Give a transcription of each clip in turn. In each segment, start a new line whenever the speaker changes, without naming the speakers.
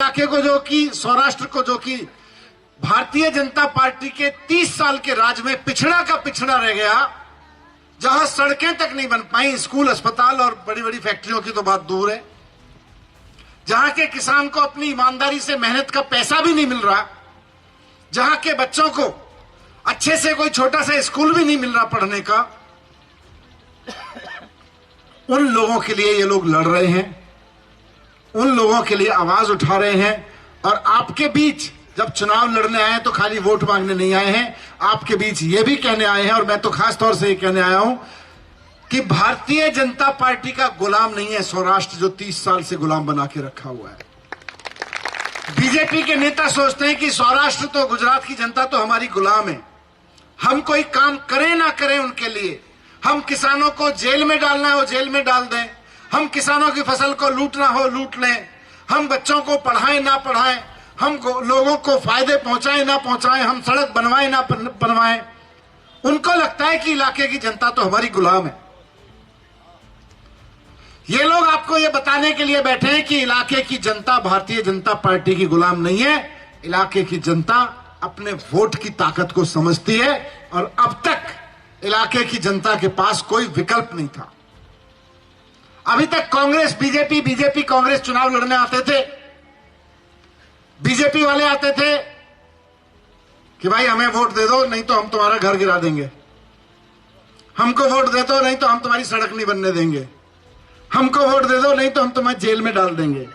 इलाके को जो कि सौराष्ट्र को जो कि भारतीय जनता पार्टी के 30 साल के राज में पिछड़ा का पिछड़ा रह गया, जहां सड़कें तक नहीं बन पाई, स्कूल, अस्पताल और बड़ी बड़ी फैक्ट्रियों की तो बात दूर है, जहां के किसान को अपनी ईमानदारी से मेहनत का पैसा भी नहीं मिल रहा, जहां के बच्चों को अच्छे से कोई छोटा सा स्कूल भी नहीं मिल रहा पढ़ने का, उन लोगों के लिए ये लोग लड़ रहे हैं, उन लोगों के लिए आवाज उठा रहे हैं। और आपके बीच जब चुनाव लड़ने आए हैं तो खाली वोट मांगने नहीं आए हैं, आपके बीच ये भी कहने आए हैं, और मैं तो खास तौर से ये कहने आया हूं कि भारतीय जनता पार्टी का गुलाम नहीं है सौराष्ट्र, जो 30 साल से गुलाम बना के रखा हुआ है। बीजेपी के नेता सोचते हैं कि सौराष्ट्र तो, गुजरात की जनता तो हमारी गुलाम है, हम कोई काम करें ना करें उनके लिए, हम किसानों को जेल में डालना हो जेल में डाल दें, हम किसानों की फसल को लूटना हो लूट लें, हम बच्चों को पढ़ाएं ना पढ़ाएं, हम लोगों को फायदे पहुंचाएं ना पहुंचाएं, हम सड़क बनवाएं ना बनवाएं, उनको लगता है कि इलाके की जनता तो हमारी गुलाम है। ये लोग आपको ये बताने के लिए बैठे हैं कि इलाके की जनता भारतीय जनता पार्टी की गुलाम नहीं है, इलाके की जनता अपने वोट की ताकत को समझती है, और अब तक इलाके की जनता के पास कोई विकल्प नहीं था। अभी तक कांग्रेस बीजेपी कांग्रेस चुनाव लड़ने आते थे, बीजेपी वाले आते थे कि भाई हमें वोट दे दो नहीं तो हम तुम्हारा घर गिरा देंगे, हमको वोट दे दो नहीं तो हम तुम्हारी सड़क नहीं बनने देंगे, हमको वोट दे दो नहीं तो हम तुम्हें जेल में डाल देंगे।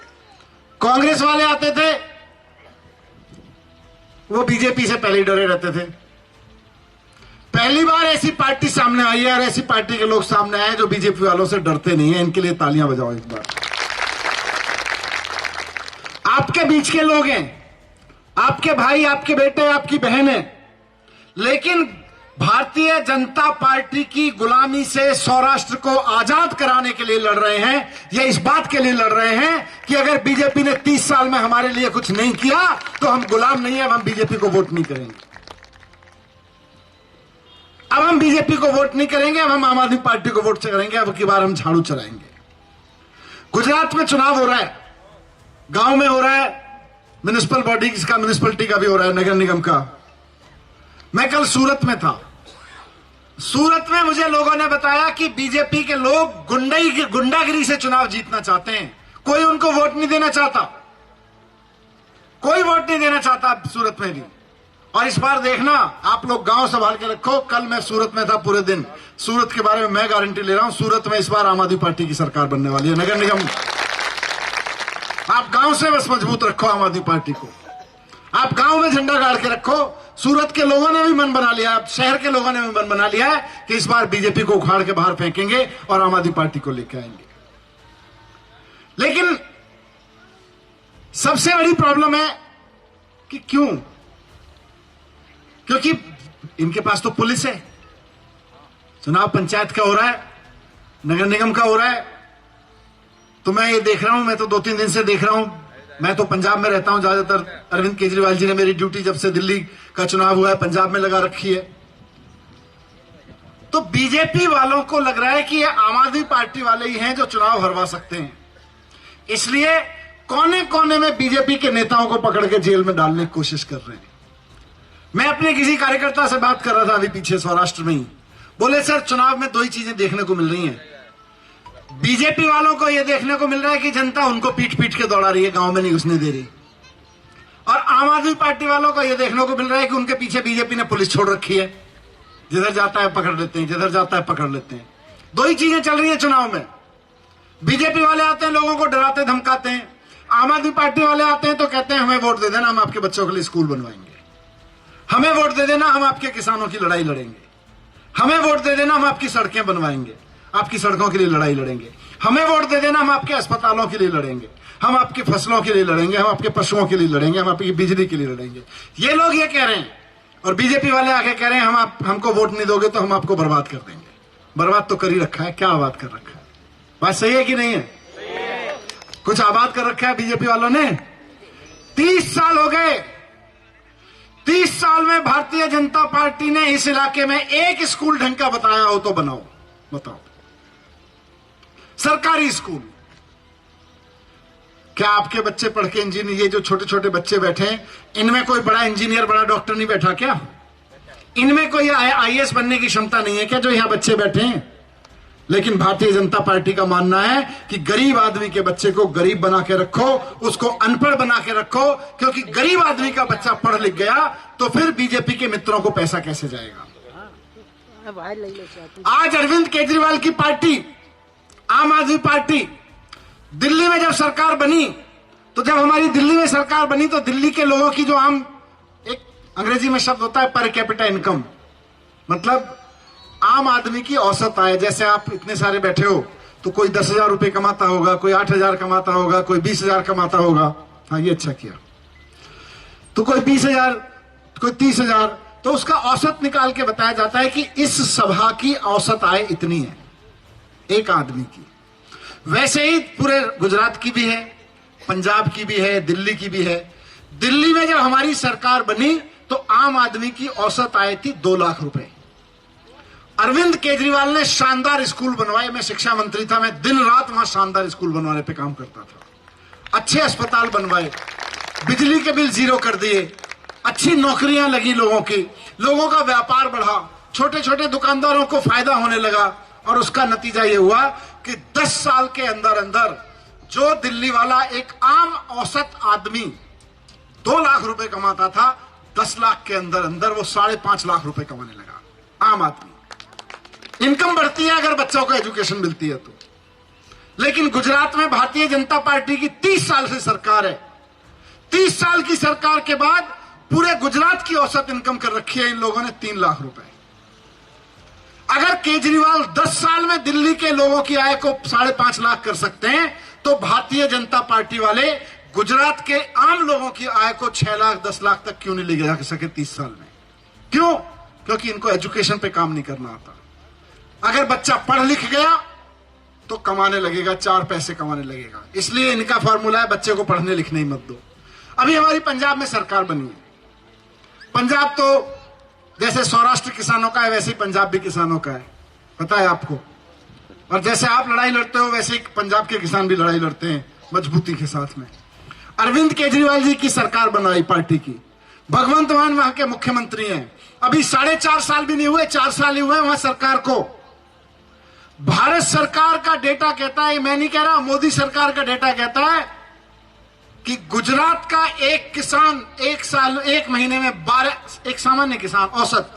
कांग्रेस वाले आते थे, वो बीजेपी से पहले ही डरे रहते थे। पहली बार ऐसी पार्टी सामने आई है और ऐसी पार्टी के लोग सामने आए जो बीजेपी वालों से डरते नहीं है, इनके लिए तालियां बजाओ एक बार। आपके बीच के लोग हैं, आपके भाई, आपके बेटे, आपकी बहनें, लेकिन भारतीय जनता पार्टी की गुलामी से सौराष्ट्र को आजाद कराने के लिए लड़ रहे हैं। ये इस बात के लिए लड़ रहे हैं कि अगर बीजेपी ने 30 साल में हमारे लिए कुछ नहीं किया तो हम गुलाम नहीं है, अब हम बीजेपी को वोट नहीं करेंगे, अब हम बीजेपी को वोट नहीं करेंगे, अब हम आम आदमी पार्टी को वोट करेंगे, अब की बार हम झाड़ू चलाएंगे। गुजरात में चुनाव हो रहा है, गांव में हो रहा है, म्युनिसिपल बॉडी का, म्युनिसिपलिटी का भी हो रहा है, नगर निगम का। मैं कल सूरत में था, सूरत में मुझे लोगों ने बताया कि बीजेपी के लोग गुंडागिरी से चुनाव जीतना चाहते हैं, कोई उनको वोट नहीं देना चाहता, कोई वोट नहीं देना चाहता सूरत में भी। और इस बार देखना, आप लोग गांव संभाल के रखो। कल मैं सूरत में था पूरे दिन, सूरत के बारे में मैं गारंटी ले रहा हूं, सूरत में इस बार आम आदमी पार्टी की सरकार बनने वाली है, नगर निगम। आप गांव से बस मजबूत रखो आम आदमी पार्टी को, आप गांव में झंडा गाड़ के रखो। सूरत के लोगों ने भी मन बना लिया, शहर के लोगों ने भी मन बना लिया है कि इस बार बीजेपी को उखाड़ के बाहर फेंकेंगे और आम आदमी पार्टी को लेकर आएंगे। लेकिन सबसे बड़ी प्रॉब्लम है कि क्यों? क्योंकि इनके पास तो पुलिस है, चुनाव पंचायत का हो रहा है, नगर निगम का हो रहा है। तो मैं ये देख रहा हूं, मैं तो 2-3 दिन से देख रहा हूं, मैं तो पंजाब में रहता हूं ज्यादातर। अरविंद केजरीवाल जी ने मेरी ड्यूटी जब से दिल्ली का चुनाव हुआ है पंजाब में लगा रखी है। तो बीजेपी वालों को लग रहा है कि ये आम आदमी पार्टी वाले ही हैं जो चुनाव हरवा सकते हैं, इसलिए कोने कोने में बीजेपी के नेताओं को पकड़ के जेल में डालने की कोशिश कर रहे हैं। मैं अपने किसी कार्यकर्ता से बात कर रहा था अभी पीछे सौराष्ट्र में ही, बोले सर चुनाव में 2 ही चीजें देखने को मिल रही हैं। बीजेपी वालों को यह देखने को मिल रहा है कि जनता उनको पीट पीट के दौड़ा रही है, गांव में नहीं घुसने दे रही, और आम आदमी पार्टी वालों को यह देखने को मिल रहा है कि उनके पीछे बीजेपी ने पुलिस छोड़ रखी है, जिधर जाता है पकड़ लेते हैं, जिधर जाता है पकड़ लेते हैं। 2 ही चीजें चल रही है चुनाव में। बीजेपी वाले आते हैं, लोगों को डराते धमकाते हैं, आम आदमी पार्टी वाले आते हैं तो कहते हैं हमें वोट दे देना, हम आपके बच्चों के लिए स्कूल बनवाएंगे, हमें वोट दे देना, हम आपके किसानों की लड़ाई लड़ेंगे, हमें वोट दे देना, हम आपकी सड़कें बनवाएंगे, आपकी सड़कों के लिए लड़ाई लड़ेंगे, हमें वोट दे देना, हम आपके अस्पतालों के लिए लड़ेंगे, हम आपकी फसलों के लिए लड़ेंगे, हम आपके पशुओं के लिए लड़ेंगे, हम आपकी बिजली के लिए लड़ेंगे। ये लोग ये कह रहे हैं, और बीजेपी वाले आके कह रहे हैं हमको वोट नहीं दोगे तो हम आपको बर्बाद कर देंगे। बर्बाद तो कर ही रखा है, क्या आबाद कर रखा है? बात सही है कि नहीं है? कुछ आबाद कर रखा है बीजेपी वालों ने। 30 साल हो गए, 30 साल में भारतीय जनता पार्टी ने इस इलाके में एक स्कूल ढंग का बताया हो तो बनाओ, बताओ। सरकारी स्कूल क्या आपके बच्चे पढ़ के इंजीनियर, ये जो छोटे छोटे बच्चे बैठे हैं, इनमें कोई बड़ा इंजीनियर, बड़ा डॉक्टर नहीं बैठा क्या? इनमें कोई आईएएस बनने की क्षमता नहीं है क्या जो यहां बच्चे बैठे हैं? लेकिन भारतीय जनता पार्टी का मानना है कि गरीब आदमी के बच्चे को गरीब बना के रखो, उसको अनपढ़ बना के रखो, क्योंकि गरीब आदमी का बच्चा पढ़ लिख गया तो फिर बीजेपी के मित्रों को पैसा कैसे जाएगा? आज अरविंद केजरीवाल की पार्टी, आम आदमी पार्टी, दिल्ली में जब सरकार बनी, तो जब हमारी दिल्ली में सरकार बनी तो दिल्ली के लोगों की जो आम, एक अंग्रेजी में शब्द होता है पर कैपिटा इनकम, मतलब आम आदमी की औसत आय, जैसे आप इतने सारे बैठे हो तो कोई 10,000 रुपए कमाता होगा, कोई 8,000 कमाता होगा, कोई 20,000 कमाता होगा। हाँ, ये अच्छा किया। तो कोई 20,000, कोई 30,000, तो उसका औसत निकाल के बताया जाता है कि इस सभा की औसत आय इतनी है एक आदमी की। वैसे ही पूरे गुजरात की भी है, पंजाब की भी है, दिल्ली की भी है। दिल्ली में जब हमारी सरकार बनी तो आम आदमी की औसत आय थी 2 लाख रुपए। अरविंद केजरीवाल ने शानदार स्कूल बनवाए। मैं शिक्षा मंत्री था, मैं दिन रात वहां शानदार स्कूल बनवाने पे काम करता था। अच्छे अस्पताल बनवाए, बिजली के बिल 0 कर दिए, अच्छी नौकरियां लगी लोगों की, लोगों का व्यापार बढ़ा, छोटे छोटे दुकानदारों को फायदा होने लगा। और उसका नतीजा यह हुआ कि 10 साल के अंदर अंदर जो दिल्ली वाला एक आम औसत आदमी 2 लाख रुपए कमाता था, 10 लाख के अंदर अंदर वो 5.5 लाख रुपए कमाने लगा। आम आदमी, इनकम बढ़ती है अगर बच्चों को एजुकेशन मिलती है तो। लेकिन गुजरात में भारतीय जनता पार्टी की 30 साल से सरकार है। 30 साल की सरकार के बाद पूरे गुजरात की औसत इनकम कर रखी है इन लोगों ने 3 लाख रुपए। अगर केजरीवाल 10 साल में दिल्ली के लोगों की आय को 5.5 लाख कर सकते हैं, तो भारतीय जनता पार्टी वाले गुजरात के आम लोगों की आय को 6 लाख 10 लाख तक क्यों नहीं ले जा सके 30 साल में? क्यों? क्योंकि इनको एजुकेशन पे काम नहीं करना आता। अगर बच्चा पढ़ लिख गया तो कमाने लगेगा, 4 पैसे कमाने लगेगा। इसलिए इनका फॉर्मूला है बच्चे को पढ़ने लिखने ही मत दो। अभी हमारी पंजाब में सरकार बनी है। पंजाब तो जैसे सौराष्ट्र किसानों का है वैसे ही पंजाब भी किसानों का है, पता है आपको। और जैसे आप लड़ाई लड़ते हो वैसे ही पंजाब के किसान भी लड़ाई लड़ते हैं मजबूती के साथ में। अरविंद केजरीवाल जी की सरकार बनाई पार्टी की, भगवंत मान वहां के मुख्यमंत्री हैं। अभी 4.5 साल भी नहीं हुए, 4 साल ही हुए वहां सरकार को। भारत सरकार का डेटा कहता है, मैं नहीं कह रहा, मोदी सरकार का डेटा कहता है कि गुजरात का एक किसान एक महीने में 12, एक सामान्य किसान औसत,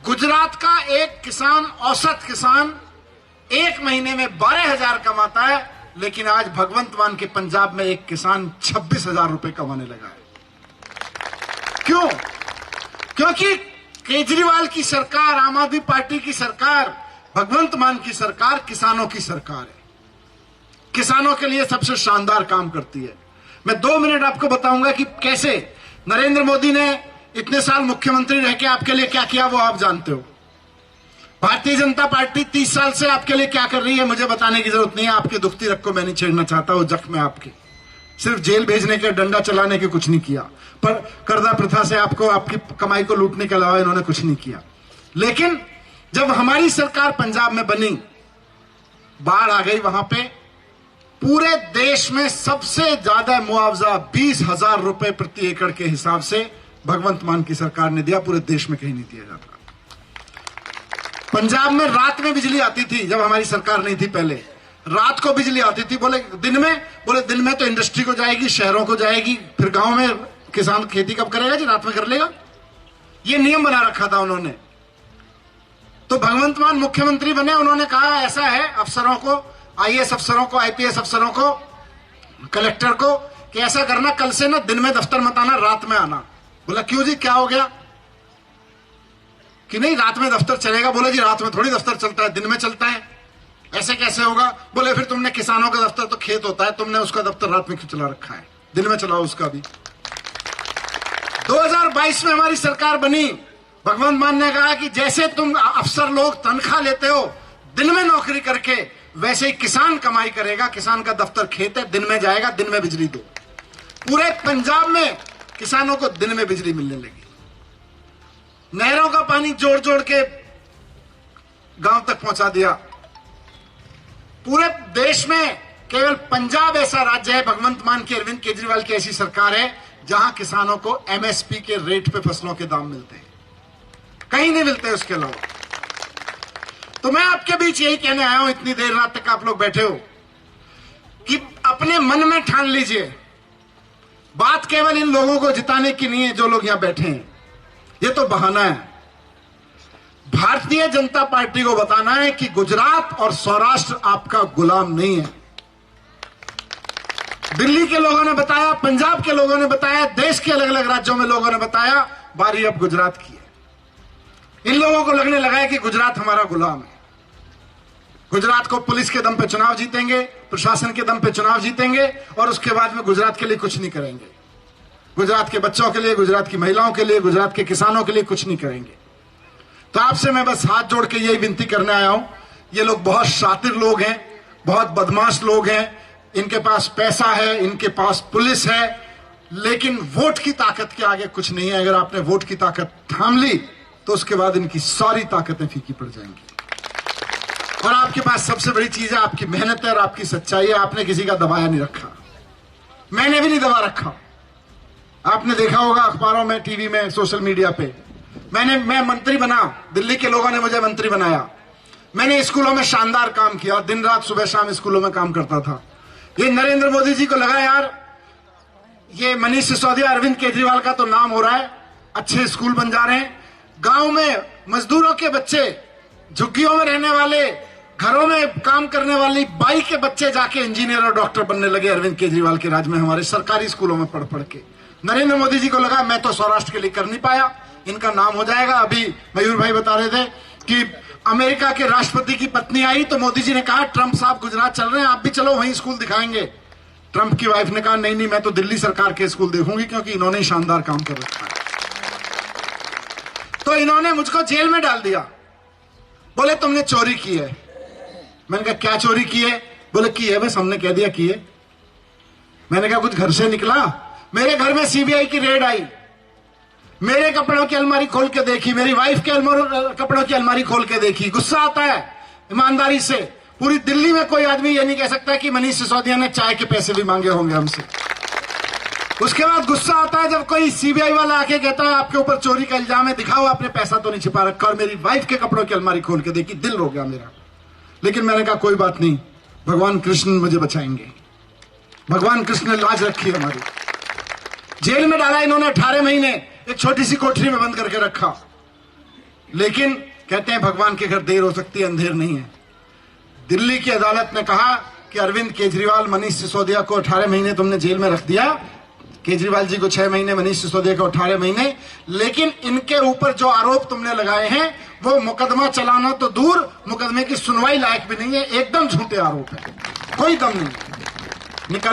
गुजरात का एक किसान औसत किसान एक महीने में 12,000 कमाता है। लेकिन आज भगवंत मान के पंजाब में एक किसान 26,000 रुपए कमाने लगा है। क्यों? क्योंकि केजरीवाल की सरकार, आम आदमी पार्टी की सरकार, भगवंत मान की सरकार किसानों की सरकार है। किसानों के लिए सबसे शानदार काम करती है। मैं 2 मिनट आपको बताऊंगा कि कैसे नरेंद्र मोदी ने इतने साल मुख्यमंत्री रह के आपके लिए क्या किया, वो आप जानते हो। भारतीय जनता पार्टी 30 साल से आपके लिए क्या कर रही है मुझे बताने की जरूरत नहीं है। आपके दुखती रग को मैं नहीं छेड़ना चाहता, वो जख्म है आपके। सिर्फ जेल भेजने के, डंडा चलाने के कुछ नहीं किया, पर कर्जा प्रथा से आपको, आपकी कमाई को लूटने के अलावा इन्होंने कुछ नहीं किया। लेकिन जब हमारी सरकार पंजाब में बनी, बाढ़ आ गई वहां पे, पूरे देश में सबसे ज्यादा मुआवजा 20,000 रुपए प्रति एकड़ के हिसाब से भगवंत मान की सरकार ने दिया। पूरे देश में कहीं नहीं दिया जाता। पंजाब में रात में बिजली आती थी जब हमारी सरकार नहीं थी पहले, रात को बिजली आती थी। बोले दिन में तो इंडस्ट्री को जाएगी, शहरों को जाएगी, फिर गांव में किसान खेती कब करेगा जी, रात में कर लेगा। ये नियम बना रखा था उन्होंने। तो भगवंत मान मुख्यमंत्री बने, उन्होंने कहा ऐसा है अफसरों को, आईएएस अफसरों को, आईपीएस अफसरों को, कलेक्टर को, कि ऐसा करना कल से ना दिन में दफ्तर मत आना, रात में आना। बोला क्यों जी, क्या हो गया? कि नहीं रात में दफ्तर चलेगा। बोला जी रात में थोड़ी दफ्तर चलता है, दिन में चलता है। ऐसे कैसे होगा? बोले फिर तुमने किसानों का दफ्तर तो खेत होता है, तुमने उसका दफ्तर रात में क्यों चला रखा है, दिन में चलाओ उसका भी। 2022 में हमारी सरकार बनी। भगवंत मान ने कहा कि जैसे तुम अफसर लोग तनख्वाह लेते हो दिन में नौकरी करके, वैसे ही किसान कमाई करेगा। किसान का दफ्तर खेत है, दिन में जाएगा, दिन में बिजली दो। पूरे पंजाब में किसानों को दिन में बिजली मिलने लगी। नहरों का पानी जोड़ जोड़ के गांव तक पहुंचा दिया। पूरे देश में केवल पंजाब ऐसा राज्य है भगवंत मान की अरविंद केजरीवाल की ऐसी सरकार है जहां किसानों को एमएसपी के रेट पे फसलों के दाम मिलते हैं, कहीं नहीं मिलते उसके अलावा। तो मैं आपके बीच यही कहने आया हूं, इतनी देर रात तक आप लोग बैठे हो, कि अपने मन में ठान लीजिए, बात केवल इन लोगों को जिताने की नहीं है जो लोग यहां बैठे हैं, ये तो बहाना है। भारतीय जनता पार्टी को बताना है कि गुजरात और सौराष्ट्र आपका गुलाम नहीं है। दिल्ली के लोगों ने बताया, पंजाब के लोगों ने बताया, देश के अलग अलग राज्यों में लोगों ने बताया, बारी अब गुजरात की है। इन लोगों को लगने लगा है कि गुजरात हमारा गुलाम है। गुजरात को पुलिस के दम पे चुनाव जीतेंगे, प्रशासन के दम पे चुनाव जीतेंगे और उसके बाद में गुजरात के लिए कुछ नहीं करेंगे। गुजरात के बच्चों के लिए, गुजरात की महिलाओं के लिए, गुजरात के किसानों के लिए कुछ नहीं करेंगे। तो आपसे मैं बस हाथ जोड़ के यही विनती करने आया हूं, ये लोग बहुत शातिर लोग हैं, बहुत बदमाश लोग हैं, इनके पास पैसा है, इनके पास पुलिस है, लेकिन वोट की ताकत के आगे कुछ नहीं है। अगर आपने वोट की ताकत थाम ली तो उसके बाद इनकी सारी ताकतें फीकी पड़ जाएंगी। और आपके पास सबसे बड़ी चीज है आपकी मेहनत है और आपकी सच्चाई है। आपने किसी का दबाया नहीं रखा, मैंने भी नहीं दबा रखा। आपने देखा होगा अखबारों में, टीवी में, सोशल मीडिया पे, मैं मंत्री बना, दिल्ली के लोगों ने मुझे मंत्री बनाया। मैंने स्कूलों में शानदार काम किया, दिन रात सुबह शाम स्कूलों में काम करता था। ये नरेंद्र मोदी जी को लगा यार ये मनीष सिसोदिया, अरविंद केजरीवाल का तो नाम हो रहा है, अच्छे स्कूल बन जा रहे हैं, गांव में मजदूरों के बच्चे, झुग्गियों में रहने वाले, घरों में काम करने वाली बाई के बच्चे जाके इंजीनियर और डॉक्टर बनने लगे अरविंद केजरीवाल के राज में, हमारे सरकारी स्कूलों में पढ़ पढ़ के। नरेंद्र मोदी जी को लगा मैं तो सौराष्ट्र के लिए कर नहीं पाया, इनका नाम हो जाएगा। अभी मयूर भाई बता रहे थे कि अमेरिका के राष्ट्रपति की पत्नी आई तो मोदी जी ने कहा ट्रंप साहब गुजरात चल रहे हैं, आप भी चलो वहीं स्कूल दिखाएंगे। ट्रंप की वाइफ ने कहा नहीं नहीं, मैं तो दिल्ली सरकार के स्कूल देखूंगी क्योंकि इन्होंने शानदार काम कर रखा है। तो इन्होंने मुझको जेल में डाल दिया। बोले तुमने चोरी की है। मैंने कहा क्या चोरी की है? बोले की है, बस हमने कह दिया की है। मैंने कहा कुछ घर से निकला? मेरे घर में सीबीआई की रेड आई, मेरे कपड़ों की अलमारी खोल के देखी, मेरी वाइफ के कपड़ों की अलमारी खोल के देखी। गुस्सा आता है ईमानदारी से। पूरी दिल्ली में कोई आदमी ये नहीं कह सकता कि मनीष सिसोदिया ने चाय के पैसे भी मांगे होंगे हमसे। उसके बाद गुस्सा आता है जब कोई सीबीआई वाला आके कहता है आपके ऊपर चोरी का इल्जाम है, दिखाओ आपने पैसा तो नहीं छिपा रखा। और मेरी वाइफ के कपड़ों की अलमारी खोल के देखी, दिल रो गया मेरा। लेकिन मैंने कहा कोई बात नहीं, भगवान कृष्ण मुझे बचाएंगे। भगवान कृष्ण ने लाज रखी हमारी। जेल में डाला इन्होंने 18 महीने, एक छोटी सी कोठरी में बंद करके रखा। लेकिन कहते हैं भगवान के घर देर हो सकती है, अंधेर नहीं है। दिल्ली की अदालत ने कहा कि अरविंद केजरीवाल, मनीष सिसोदिया को 18 महीने तुमने जेल में रख दिया, केजरीवाल जी को 6 महीने, मनीष सिसोदिया को 18 महीने, लेकिन इनके ऊपर जो आरोप तुमने लगाए हैं वो मुकदमा चलाना तो दूर, मुकदमे की सुनवाई लायक भी नहीं है। एकदम झूठे आरोप है, कोई दम नहीं है।